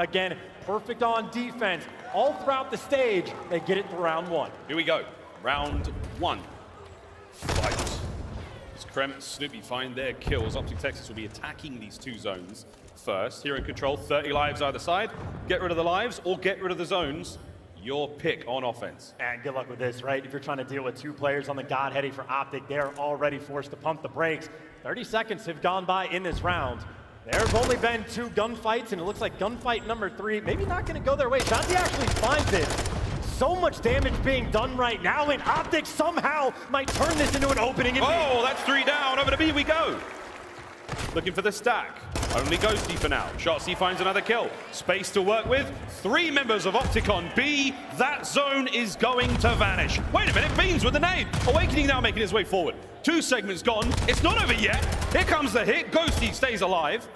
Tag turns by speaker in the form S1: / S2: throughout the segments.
S1: again, perfect on defense. All throughout the stage, they get it to round one.
S2: Here we go. Round one. Fight. As Krem and Snoopy find their kills, Optic Texas will be attacking these two zones first. Here in control, 30 lives either side. Get rid of the lives or get rid of the zones. Your pick on offense.
S1: And good luck with this, right? If you're trying to deal with two players on the God heading for Optic, they're already forced to pump the brakes. 30 seconds have gone by in this round. There's only been 2 gunfights, and it looks like gunfight number 3, maybe not going to go their way. Shanti actually finds it. So much damage being done right now, and Optic somehow might turn this into an opening.
S2: Oh, that's 3 down. Over to B we go. Looking for the stack. Only Ghosty for now. Shotzi finds another kill. Space to work with. 3 members of Optic on B. That zone is going to vanish. Wait a minute, Beans with the nade. Awakening now making his way forward. 2 segments gone. It's not over yet. Here comes the hit. Ghosty stays alive.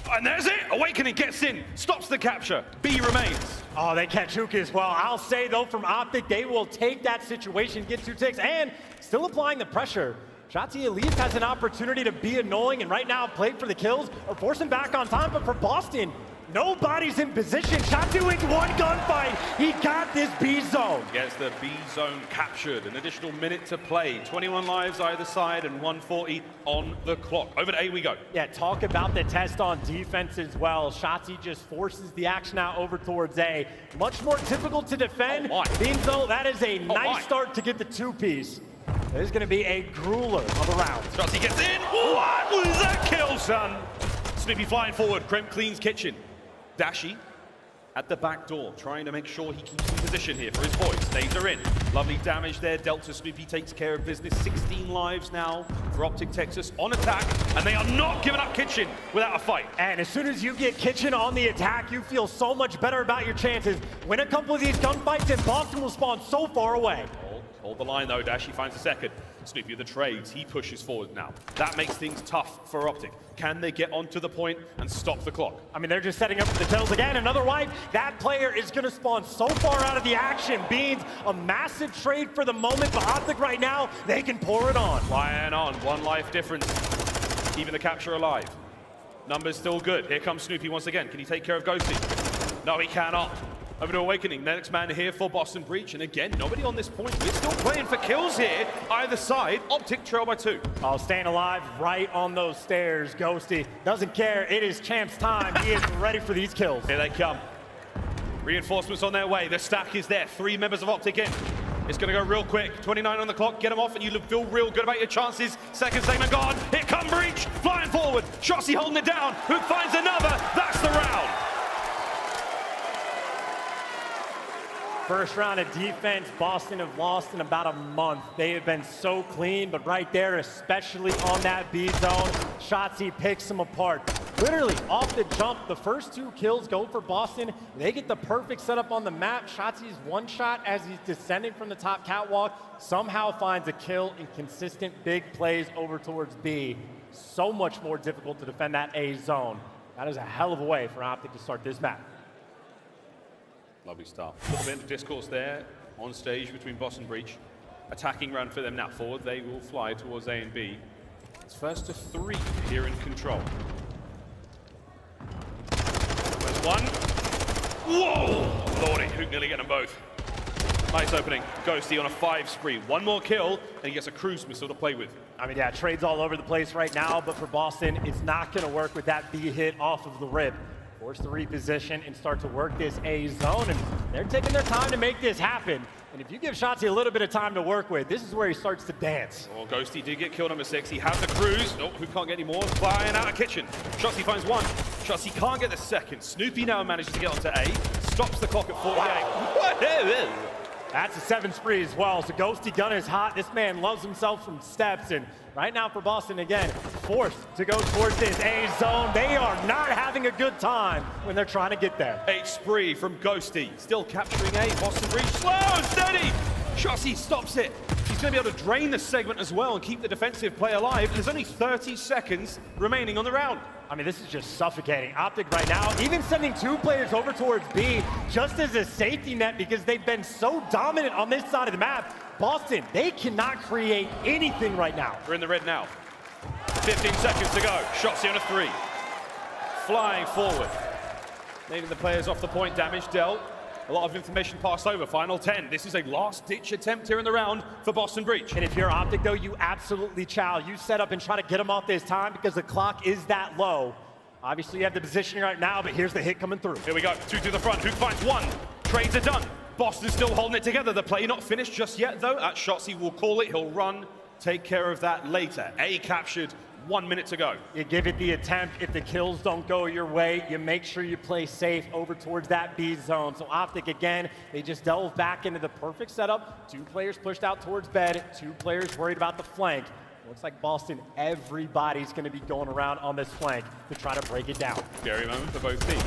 S2: And there's it. Awakening gets in. Stops the capture. B remains.
S1: Oh, they catch Hookah as well. I'll say, though, from Optic, they will take that situation, get 2 ticks, and still applying the pressure. Shotzi at least has an opportunity to be annoying, and right now play for the kills or force him back on time. But for Boston, nobody's in position. Shotzi with 1 gunfight. He got this B zone.
S2: Gets the B zone captured. An additional minute to play. 21 lives either side and 140 on the clock. Over to A we go.
S1: Yeah, talk about the test on defense as well. Shotzi just forces the action out over towards A. Much more difficult to defend. Beans, though, that is a nice start to get the 2-piece. This is going to be a grueler of a round.
S2: Shotzi gets in. What was that kill, son? Snoopy flying forward. Krem cleans kitchen. Dashi at the back door, trying to make sure he keeps in position here for his boys. Nades are in. Lovely damage there. Delta Snoopy takes care of business. 16 lives now for Optic Texas on attack, and they are not giving up kitchen without a fight.
S1: And as soon as you get kitchen on the attack, you feel so much better about your chances. Win a couple of these gunfights, and Boston will spawn so far away.
S2: Hold the line though, Dashi finds a second. Snoopy with the trades, he pushes forward now. That makes things tough for Optic. Can they get onto the point and stop the clock?
S1: I mean, they're just setting up for the kills again. Another wipe. That player is going to spawn so far out of the action. Beans, a massive trade for the moment, but Optic right now, they can pour it on.
S2: Flying on, 1 life difference. Keeping the capture alive. Numbers still good. Here comes Snoopy once again. Can he take care of Ghosty? No, he cannot. Over to Awakening, next man here for Boston Breach, and again, nobody on this point. We're still playing for kills here, either side. Optic trail by 2.
S1: Oh, staying alive right on those stairs. Ghosty doesn't care. It is Champ's time. He is ready for these kills.
S2: Here they come. Reinforcements on their way. The stack is there. 3 members of Optic in. It's going to go real quick. 29 on the clock. Get them off, and you feel real good about your chances. Second segment gone. Here come Breach. Flying forward. Shotzi holding it down. Hook finds another. That's the round.
S1: First round of defense, Boston have lost in about a month. They have been so clean, but right there, especially on that B zone, Shotzi picks them apart. Literally, off the jump, the first 2 kills go for Boston. They get the perfect setup on the map. Shotzi's 1 shot as he's descending from the top catwalk, somehow finds a kill in consistent big plays over towards B. So much more difficult to defend that A zone. That is a hell of a way for Optic to start this map.
S2: Lovely start. A little bit of discourse there on stage between Boston Breach. Attacking round for them now forward. They will fly towards A and B. It's first to 3 here in control. There's 1. Whoa! Lordy, Hook nearly getting them both. Nice opening. Ghosty on a 5 spree. 1 more kill, and he gets a cruise missile to play with.
S1: I mean, yeah, trades all over the place right now, but for Boston, it's not going to work with that B hit off of the rib. Force to reposition and start to work this A zone, and they're taking their time to make this happen. And if you give Shotzi a little bit of time to work with, this is where he starts to dance.
S2: Oh, Ghosty did get kill number 6. He has the cruise. Oh, who can't get any more? Flying out of kitchen. Shotzi finds 1. Shotzi can't get the second. Snoopy now manages to get onto A. Stops the clock at 48.
S1: Wow. That's a 7 spree as well. So Ghosty gun is hot. This man loves himself from steps. And right now for Boston, again, forced to go towards this A zone. They are not having a good time when they're trying to get there.
S2: 8 spree from Ghosty. Still capturing A. Boston Breach slow and steady. Shotzi stops it. He's going to be able to drain the segment as well and keep the defensive play alive. There's only 30 seconds remaining on the round.
S1: I mean, this is just suffocating. Optic right now, even sending 2 players over towards B just as a safety net because they've been so dominant on this side of the map. Boston, they cannot create anything right now.
S2: We're in the red now. 15 seconds to go. Shotzi on a 3. Flying forward. Leading the players off the point, damage dealt. A lot of information passed over. Final 10. This is a last-ditch attempt here in the round for Boston Breach.
S1: And if you're Optic, though, you absolutely chow. You set up and try to get him off this time because the clock is that low. Obviously, you have the positioning right now, but here's the hit coming through.
S2: Here we go. Two to the front. Who finds one? Trades are done. Boston's still holding it together. The play not finished just yet, though. At shots, he will call it. He'll run. Take care of that later. A captured. 1 minute to go.
S1: You give it the attempt. If the kills don't go your way, you make sure you play safe over towards that B zone. So Optic, again, they just delve back into the perfect setup. 2 players pushed out towards bed. 2 players worried about the flank. Looks like Boston, everybody's going to be going around on this flank to try to break it down.
S2: Scary moment for both teams.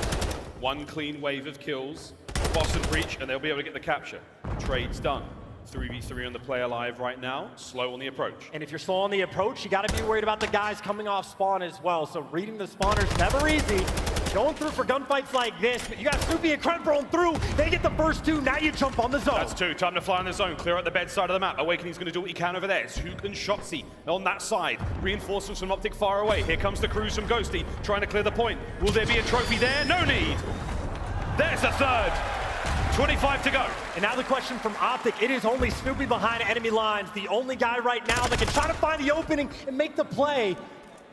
S2: 1 clean wave of kills. Boston Breach, and they'll be able to get the capture. Trade's done. 3v3 on the play alive right now, slow on the approach.
S1: And if you're slow on the approach, you got to be worried about the guys coming off spawn as well. So reading the spawners, never easy. Going through for gunfights like this, but you got Snoopy and Kremp rolling through. They get the first 2, now you jump on the zone.
S2: That's 2, time to fly on the zone, clear out the bed side of the map. Awakening's gonna do what he can over there. It's Hook and Shotzzy on that side. Reinforcements from Optic far away. Here comes the cruise from Ghosty, trying to clear the point. Will there be a trophy there? No need. There's the third. 25 to go.
S1: And now the question from Optic, it is only Snoopy behind enemy lines, the only guy right now that can try to find the opening and make the play.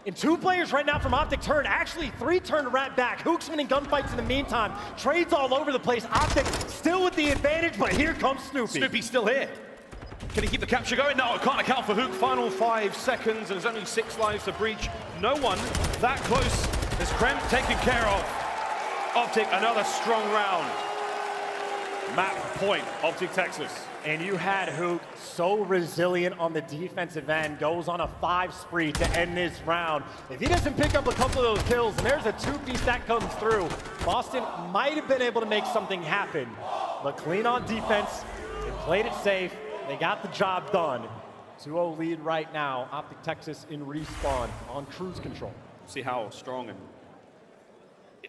S1: And 2 players right now from Optic turn, actually 3 turn right back. Hook's winning gunfights in the meantime. Trades all over the place. Optic still with the advantage, but here comes Snoopy.
S2: Snoopy's still here. Can he keep the capture going? No, I can't account for Hook. Final 5 seconds, and there's only 6 lives to Breach. No one that close as Kremp taken care of. Optic, another strong round. Map point, Optic Texas.
S1: And you had Hook so resilient on the defensive end, goes on a 5 spree to end this round. If he doesn't pick up a couple of those kills, and there's a 2-piece that comes through, Boston might have been able to make something happen. But clean on defense, they played it safe, they got the job done. 2-0 lead right now, Optic Texas in respawn on cruise control.
S2: See how strong and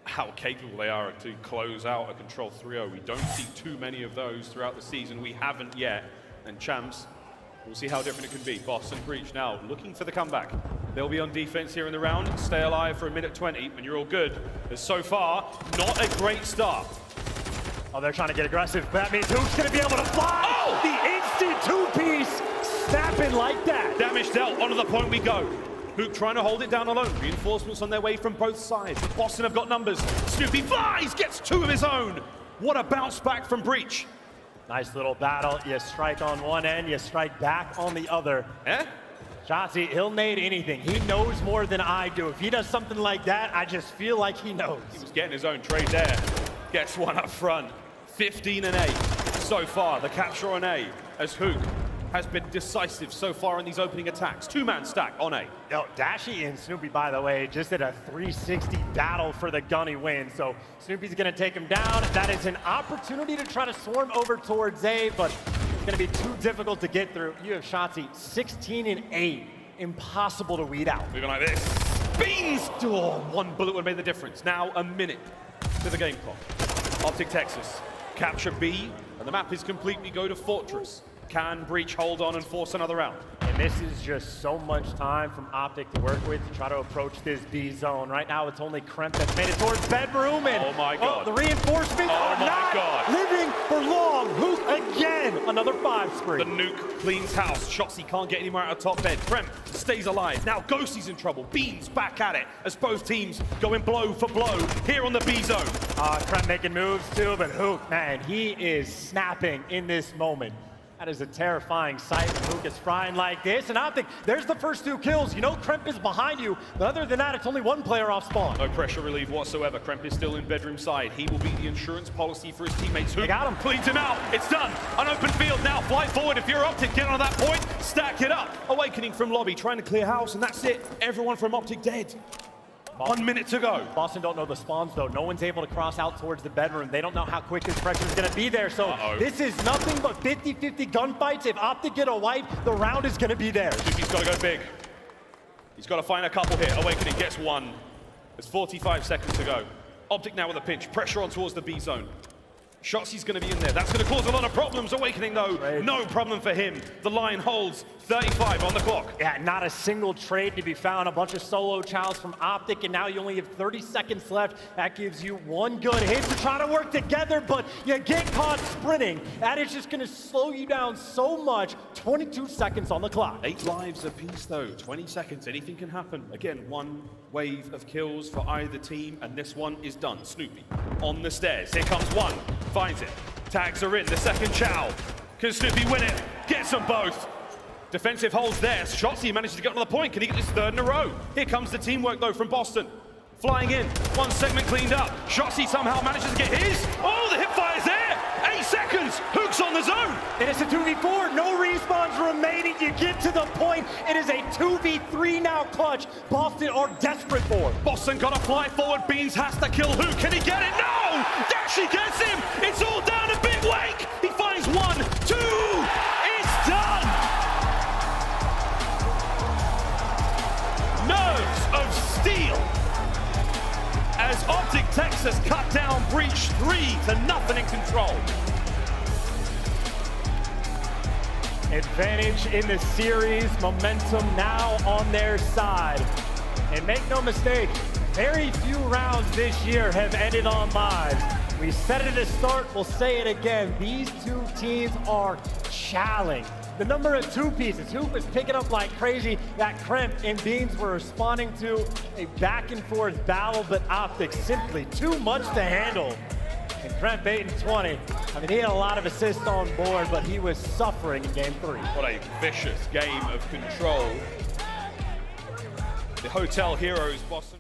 S2: how capable they are to close out a control 3-0. We don't see too many of those throughout the season. We haven't yet. And champs, we'll see how different it can be. Boston Breach now looking for the comeback. They'll be on defense here in the round. Stay alive for 1:20, and you're all good. As so far, not a great start.
S1: Oh, they're trying to get aggressive. That means Hook's going to be able to fly.
S2: Oh!
S1: The instant 2-piece snapping like that.
S2: Damage dealt. Onto the point we go. Hook trying to hold it down alone. Reinforcements on their way from both sides. But Boston have got numbers. Snoopy flies, gets 2 of his own. What a bounce back from Breach.
S1: Nice little battle. You strike on one end, you strike back on the other.
S2: Eh?
S1: Shotzzy, he'll nade anything. He knows more than I do. If he does something like that, I just feel like he knows.
S2: He was getting his own trade there. Gets one up front. 15 and 8 so far. The capture on A as Hook has been decisive so far in these opening attacks. 2-man stack on A.
S1: Yo, Dashy and Snoopy, by the way, just did a 360 battle for the gunny win. So Snoopy's gonna take him down. That is an opportunity to try to swarm over towards A, but it's gonna be too difficult to get through. You have Shotzzy, 16 and 8. Impossible to weed out.
S2: Moving like this. Beans! Oh, 1 bullet would have made the difference. Now a minute to the game clock. Optic Texas, capture B, and the map is complete. We go to Fortress. Can Breach hold on and force another round?
S1: And this is just so much time from Optic to work with to try to approach this B zone. Right now, it's only Kremp that's made it towards bedroom. And
S2: oh my God.
S1: the reinforcements are not living for long. Hook again, another 5 spree.
S2: The nuke cleans house. Shotzzy can't get anywhere out of top bed. Kremp stays alive. Now Ghosty's in trouble. Beans back at it as both teams going blow for blow here on the B zone.
S1: Kremp making moves too, but Hook, man, he is snapping in this moment. That is a terrifying sight when Hook is frying like this. And Optic, there's the first 2 kills. You know Kremp is behind you, but other than that, it's only 1 player off spawn.
S2: No pressure relief whatsoever. Kremp is still in bedroom side. He will be the insurance policy for his teammates. Hook
S1: got him.
S2: Cleans him out. It's done. An open field now. Fly forward. If you're Optic, get on that point. Stack it up. Awakening from lobby, trying to clear house, and that's it. Everyone from Optic dead. 1 minute to go.
S1: Boston don't know the spawns, though. No one's able to cross out towards the bedroom. They don't know how quick this pressure is going to be there. So this is nothing but 50-50 gunfights. If Optic get a wipe, the round is going to be theirs.
S2: He's got to go big. He's got to find a couple here. Awakening gets 1. There's 45 seconds to go. Optic now with a pinch. Pressure on towards the B zone. Shotzi's going to be in there. That's going to cause a lot of problems. Awakening, though,
S1: Right.
S2: no problem for him. The line holds 35 on the clock.
S1: Yeah, not a single trade to be found. A bunch of solo chows from Optic, and now you only have 30 seconds left. That gives you one good hit to try to work together, but you get caught sprinting. That is just going to slow you down so much. 22 seconds on the clock.
S2: 8 lives apiece, though. 20 seconds. Anything can happen. Again, one wave of kills for either team, and this one is done. Snoopy on the stairs. Here comes one. Finds it. Tags are in. The second chow. Can Snoopy win it? Gets them both. Defensive holds there. Shotzi manages to get another point. Can he get his third in a row? Here comes the teamwork, though, from Boston. Flying in. One segment cleaned up. Shotzi somehow manages to get his. Oh, the hip fire's there. 8 seconds. Hook's on the zone.
S1: It is a 2v4. No respawns remaining. You get to the point. It is a 2v3 now clutch. Boston are desperate for.
S2: Boston got to fly forward. Beans has to kill who? Can he get it? No! Dashi gets him. It's all down to Big Wake. He finds 1, 2. It's done. Nerves of steel. As Optic Texas cut down Breach 3-0 in control.
S1: Advantage in the series, momentum now on their side. And make no mistake, very few rounds this year have ended on lives. We said it at the start, we'll say it again. These two teams are challenged. The number of two pieces, Hoop is picking up like crazy. That Kremp and Beans were responding to a back and forth battle, but Optic simply too much to handle. And Kremp 8 and 20. I mean, he had a lot of assists on board, but he was suffering in game 3.
S2: What a vicious game of control. The Hotel Heroes, Boston.